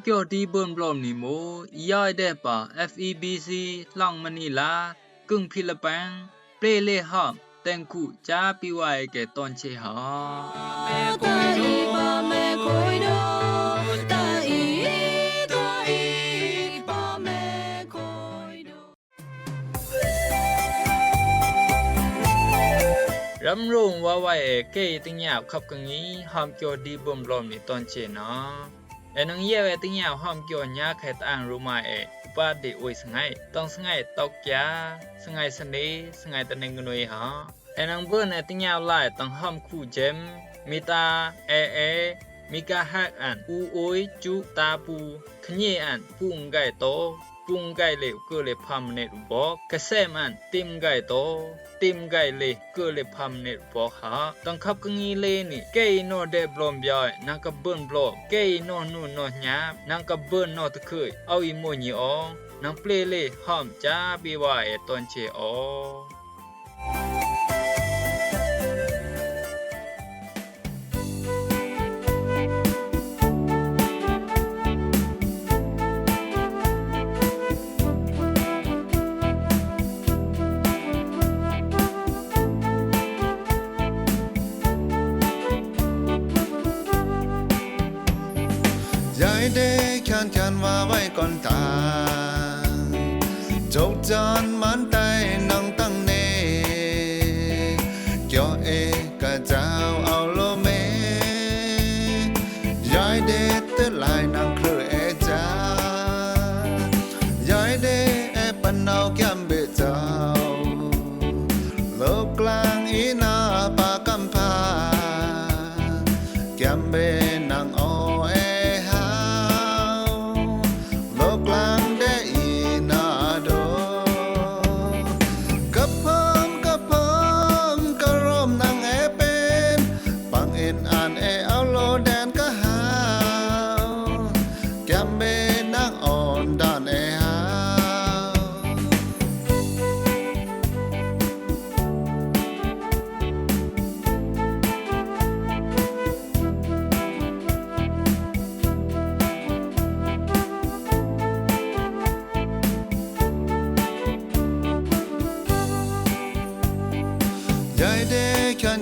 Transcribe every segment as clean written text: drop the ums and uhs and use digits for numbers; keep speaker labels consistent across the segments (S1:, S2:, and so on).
S1: เกี่ยวดีเบิ่นบลอมนี่โมอียายได้ป่า FEBC หลังมะนีลากึ่งฟิลิปปินส์เปรเลฮอบแต่งคู่จาปิวายแก่ตอนเชหารำรงว่าไว้เกยติญาบขับกังนี้หอมเกี่ยวดีเบิ่นบลอมนี่ตอนเชเนาะและนังเยติญาบหอมเกี่ยวญาไขตางรู้มาอุปาดิอวยสงายต้องสงายตอกยาสงายสเนสงายตะเนงกนวยหาและนังเบิ่นติญาบหลายต้องหอมคู่เจมมีตามีกาฮักอันอูโอยจุตาปูขะเยอันปุงไก่โตปุงไก่เลเกเลพามเนรุบอกกะแซมอันติมไก่โตติมไก่เลเกเลพามเนรุบอกหาต้องขับกังนี้เลนี่เกยโนเดบลอมยอยนังกะเบิ่นบลอเกยโนนูโนญานังกะเบิ่นโนตะเคยเอาอีโมญีอองนังเปลเลหอมจาบิวาตอนเชอ
S2: ยได้คันว่าไว้ก่อนตาจกจานมันใต้นังตั้งเนเกี่ยวกะเจ้าเอาโลเมยายเดตลายนังเครือจ้ายายเดปันเอาแก้มเบเจ้าโลกกลางอีนาปากำพาแก้มเบนัง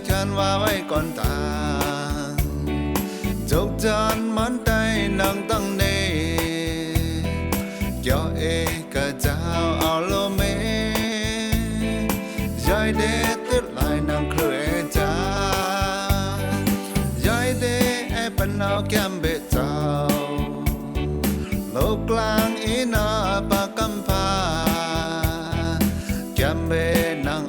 S2: คันว่าไว้ก่อนตาจกจานมันได้นังตั้งเนเกี่ยวกะเจ้าเอาโลเมยายเดตึดลายนังเครือจ้ายายเดปันเอาแก้มเบเจ้าโลกกลางอีนาปากำพาแก้มเบนัง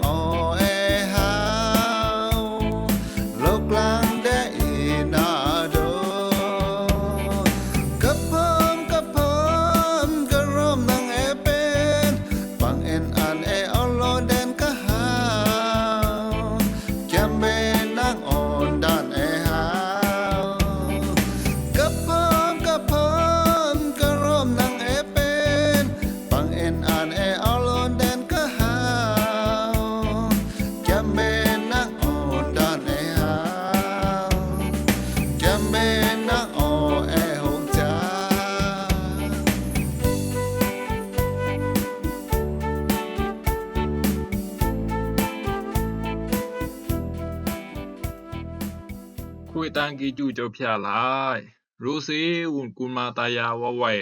S1: คุยตังกีจูเจ้าพยาหลายรู้สิวุ่นกุลมาตายาว่าไว้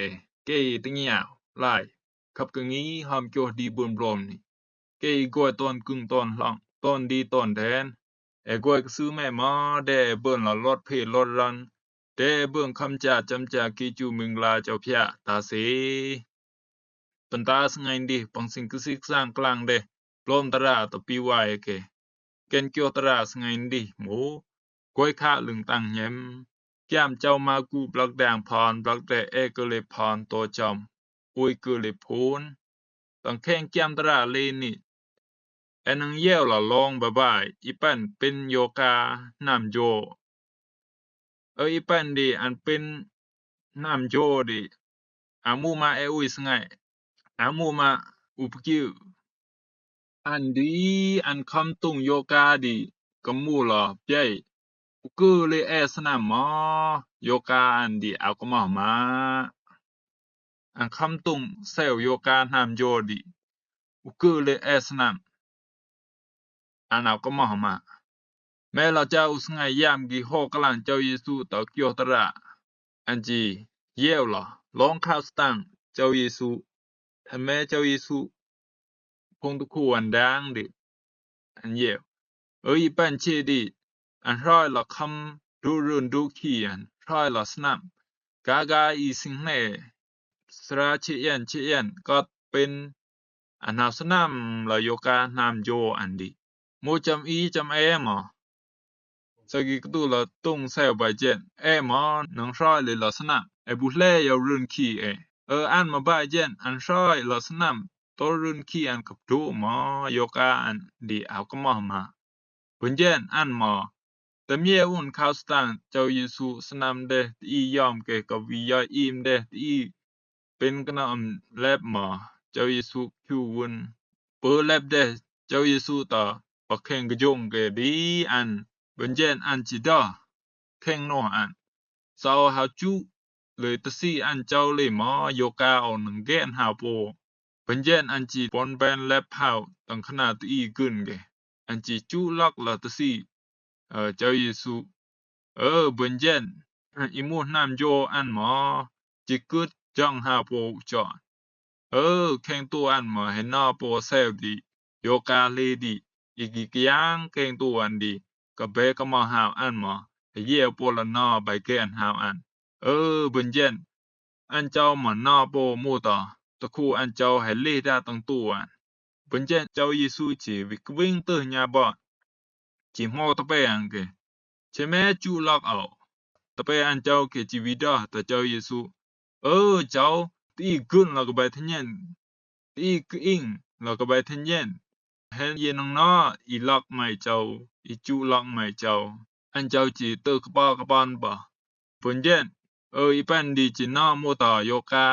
S1: เกยติญาหลายขับกังนี้หอมเกี่ยวดีบนบลอมนี่เกยกวยตอนกึ่งตอนหลังตอนดีตอนแทนกวยซื้อแม่มาได้เบิ่นละรถเพลรถรันได้เบิ่งคำจาจำจากีจูมึงลาเจ้าพยาตาเสปันตาสงายดีปังสิงกสิกสร้างกลางเดปลอมตราตะปีวายเกนเกี่ยวตราสงายดีหมูกวยค่าลึงตังแยมแก้มเจ้ามากูบลักแดงพรบลักแดเกเลพรตัวจอมอุยเกเลพูนต้องแข่งแก้มตราเลนี่นังเยี่ยวละลองบายอีปันเป็นโยกาน้ำโยอีปันดีอันเป็นน้ำโยดีอามูมาอุยสงายอามูมาอุปกิวอันดีอันคำตุงโยกาดีกมูละใหญ่ อุกือเลยแอสนามหมอโยกาอันดีเอาก็มามาอันคำตุงเซลโยกานามโยดีอุกือเลยแอสนามอันเอาก็มาแม้เราจะอุสงายยามกีโฮกลังเจ้าเยซูต่อเกียวตระอันจีเยวล่ะลองข้าวสตังเจ้าเยซูถ้าแม้เจ้าเยซูคงตุคูอันดังดิอันเยวอีปันเชดีอันร้อยละคำดูรุนดูขี้อันร้อยละสนามกากาอีสิงแน่สราเชียนก็เป็นอันนาสนามละโยกานามโยอันดีโมจำอีจำแอหมอสกิกตูละตุงแซวใบเจนหมอนังร้อยเลยละสนามบุแลยารุนขี้อันมาใบเจนอันร้อยละสนามตอรุนขี้อันกับดูหมอโยกาอันดีเอาก็มาบุญเจนอันหมอแต่เมียอุ่นข้าวสตังเจ้าเยซูสนามเดอียอมเกกับวิยาอิมเดอีเป็นกนะแลบหมอเจ้าเยซูคิววุนเปิแลบเดเจ้าเยซูต่อปะแข่งกะยงเกดีอันบุญเจนอันจิดาแข่งโนอันสาวหาจุเลยตะซีอันเจ้าเลยหมอโยกาเอาหนึ่งแกนหาโปบุญเจนอันจิปอนแบนแลบเฮาตั้งขนาดอีกึนเกอันจิจุลักละตะซีเจ้าเยซูบุญเจนอิมูนามโยอันหมอจิกึดจังหาโปจอแข่งตัวอันหมอเห็นหน้าโปเซลดีโยกาเลดีอีกกอย่างแข่งตัวอันดีก็เบก็มาหาอันหมอเยี่ยวโปละนอใบแกนหาอันบุญเจนอันเจ้าหมอนอโปมูต่อตะคูอันเจ้าให้เลดาตั้งตัวอันบุญเจนเจ้าเยซูจิวิกวิ่งเตอญาบอจิมอตะเปอังเกใช่แม้จูลอกเอาตะเปอันเจ้าเกจิวิดาตะเจ้าเยซูเจ้าตีกึนแล้วก็ไปทันยันตีกอิงแล้วก็ไปทันยันเห็นยนงนออีลอกไม่เจ้าอีจูลอกไม่เจ้าอันเจ้าจิเตกปากปานบ่ปุญเจนอีปันดีจินอมตาโยกา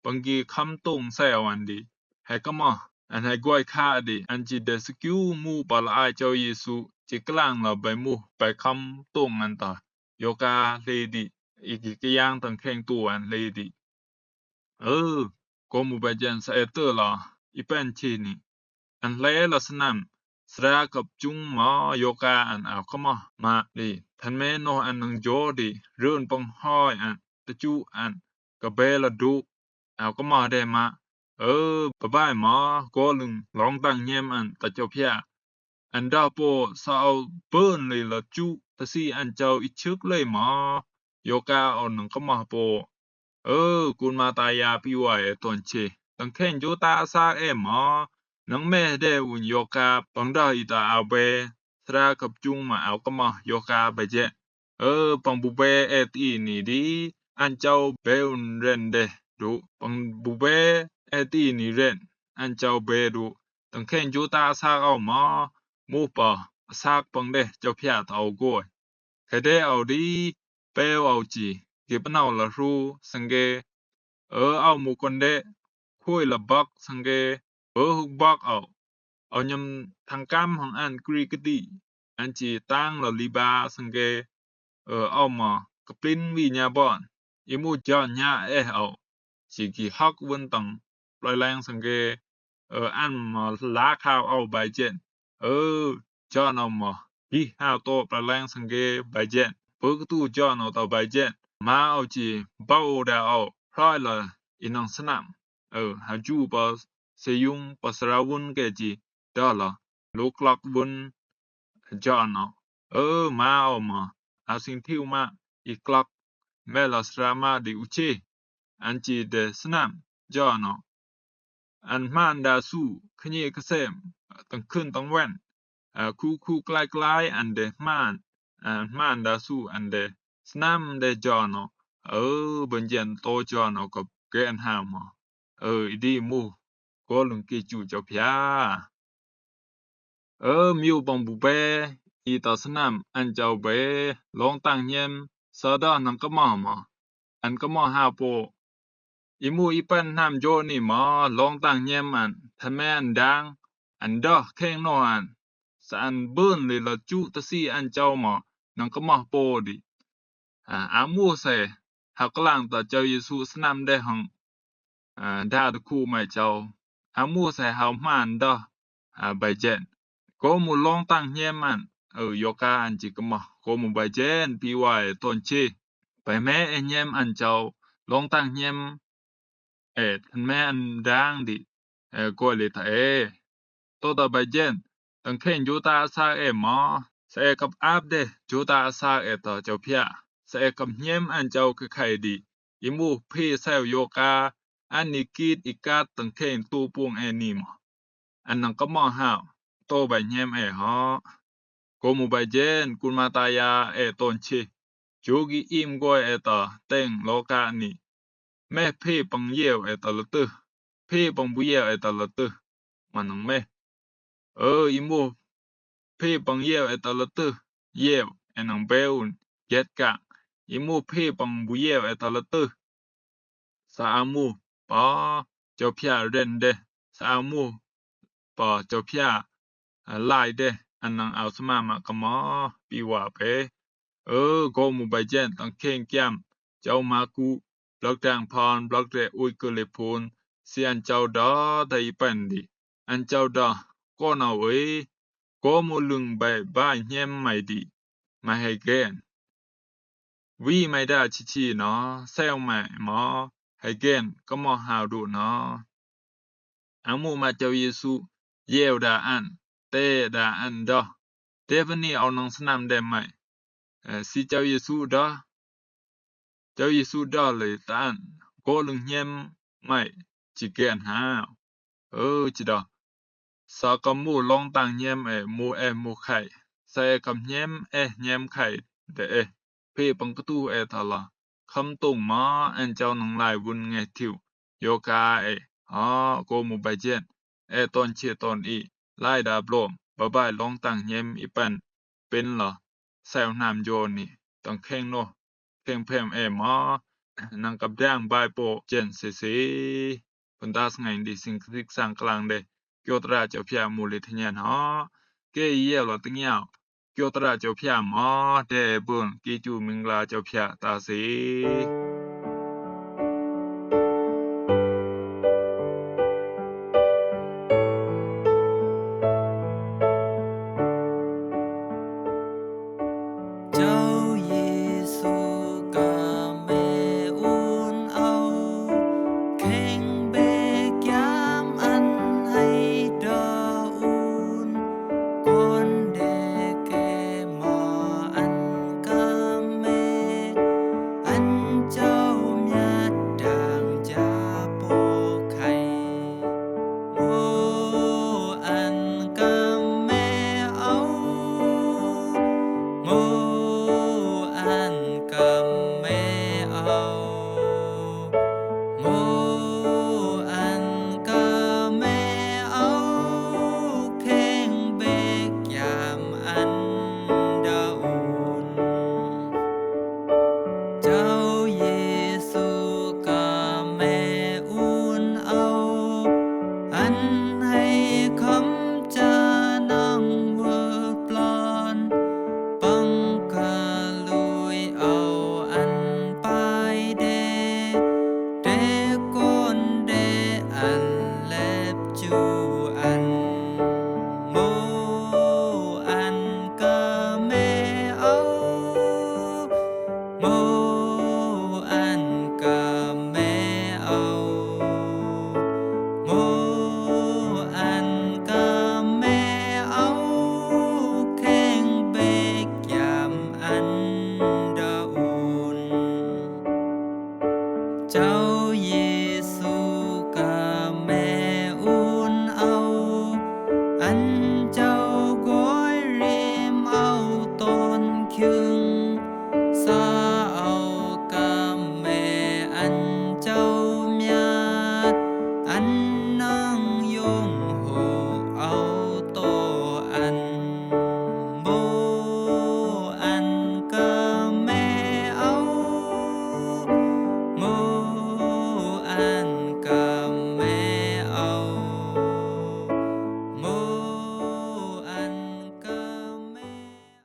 S1: ปังกีคำตุงแซวันดีให้ก็มาอันให้กวยค่าดีอันจิเดสกิวมูปะลายเจ้าเยซูจิกลางเราไปมูไปคำตุงอันตาโยกาเลดีอีกกอย่างตั้งแข่งตัวอันเลดีก็มูไปเจนเสเตอร์ล่ะอีเป็นชีนี่อันเลละสนามสรากับจุงหมอโยกาอันเอาเข้ามาดีทันแม่นออันนังโจดีเรื่นปังห้อยอันตะจูอันกะเบละดุเอาก็มาได้มาบะบายหมอก็ลึงลองตั้งเยี่ยมอันตะเจ้าเพียอันดาโปสาวเปิ้นเลยละจุตะซีอันเจ้าอิชึกเลยหมอโยกาเอาหนังก็มาโปกุนมาตายาพี่ไว้ตอนเชตั้งแข่งโยตาซาหมอนังแม่ได้อุ่นโยกาปังดาอีตาเอาเบสรากับจุงมาเอาก็มาโยกาไปเจปังบุเบตีนี่ดีอันเจ้าเบอุนเรนเดดูปังบุเบตีนี่เรนอันเจ้าเบดูตั้งแข่งโยตาซาเอาหมอมูปะซากปังเดเจ้าเพียเอาโกยแค่ได้เอาดีเปเอาจีเก็บเอาละรูสังเกเอาหมู่คนเดคุยละบักสังเกหุกบักเอายำทางกำของอันกรีกดีอันจีตั้งละลีบาสังเกเอามากะปลินวิญญาบอนอิมูจอนญาเอาสิกิฮักวนตังปล่อยแรงสังเกอันมาลาข้าวเอาใบเจนจอนเอามาพี่หาวโตปล่อยแรงสังเกใบเจนปกตูจอนเอาต่อใบเจนมาเอาจีเบาดาเอาพร้อยละอินังสนามหาจูปะเสยุงปะสราวุนเกจีดอละลูกลักวุนจอนเอามาเอามาอาสิงทิวมาอีกลักแม่ละสรามาดิอุเชอันจีเดสนามจอนเอาอันมานดาสูขณีกะเสมตั้งขึ้นตั้งแว่นคู่ใกล้ๆอันเดมานดาสูอันเดสนามเดจอนเอาบันเจนโตจอนเอากับแกนหามอีดีมูก็ลงกิจูเจ้าพยามิวบังบุเบอีตาสนามอันเจ้าเบลองตั้งเยี่ยมสะดานังก็มาอันก็มาหาโปอีมูอีปันนามโยนี่มาลองตั้งเยี่ยมอันทำแม่อันดังอันดอแข่งนออันสอันเบิ้นเลยละจุตะซีอันเจ้ามา นังก็มอโปดิอามูเสเฮากลางต่อเจ้าเยซูสนำได้ของดาตะคูไม่เจ้าอามูเสเฮามานดอใบเจนก็มูลองตั้งเฮียมันโยกาอันจิกมอก็มูใบเจนปีไว้ต้นชีไปแม่เฮียมอันเจ้าลองตั้งเฮียมอันแม่อันดังดิก็เลยตะโตตะใบเจนตั้งเข่นโยตาซาหมอเสกับอาบเดโยตาซาต่อเจ้าเพียเสกับเฮียมอันเจ้าคือไข่ดิอิมูพี่เซลโยกาอันนี้กีดอีกาตั้งเข่นตูปวงนี่มออันนั้นก็มอหาวโตใบเฮียมฮอก็มูใบเจนกุลมาตายาต้นชีจูกิอิมกวยต่อเต็งโลกานี่แม่พี่ปังเยี่ยวต่อละตึพี่ปังบุเยี่ยวต่อละตึมันนังแม่อิมูพี่ปังเยี่ยวต่อละตึเยี่ยวนังเบลเย็ดกะอิมูพี่ปังบุเยี่ยวต่อละตึสามูปอเจ้าพยาเรนเดสามูปอเจ้าพยาลายเดอันนังเอาสมามากะมอปีว่าเปก็มูใบเจนตั้งเข่งแก้มเจ้ามากูบล็อกดังพรบล็อกเรอุยกเลพูนเสียนเจ้าดอไดปันดิอันเจ้าดอก็นาก็มูลึงใบบ้านเฮียมไม่ดีมาให้แกนวีไม่ได้ชิเนาะเซลใหม่หมอให้แกนก็มอหาวดูเนาะอามูมาเจ้าเยซูเยวดาอันเตดาอันดอเดฟนี่เอานังสนามได้ไหมสิเจ้าเยซูดอเจ้าเยซูดอเลยตานก็ลึงเฮียมไม่จิแกนหาจิดอสากมูลองตั้งเฮียมมูมูไข่ใส่กับเฮียมเฮียมไข่เดพี่ปังกตูทะละคำตุงมาอันเจ้านังหลายวุนไงทิวโยกาก็มูใบเจนตอนเชตอนอีไล่ดาบลมบะบายลองตั้งเฮียมอีปันเป็นละแซวน้ำโยนนี่ต้องแข่งโนแข่งเพมมานังกับด่างบายโปเจนสิปันตาสไงดิสิ่งที่สร้างกลางเดเกียวตราเจ้าพยามูลิทญานเกยเยลอติงยาวเกียวตราเจ้าพยามอเดบุนกิจูมิงลาเจ้าพยตาสี
S3: เจ้า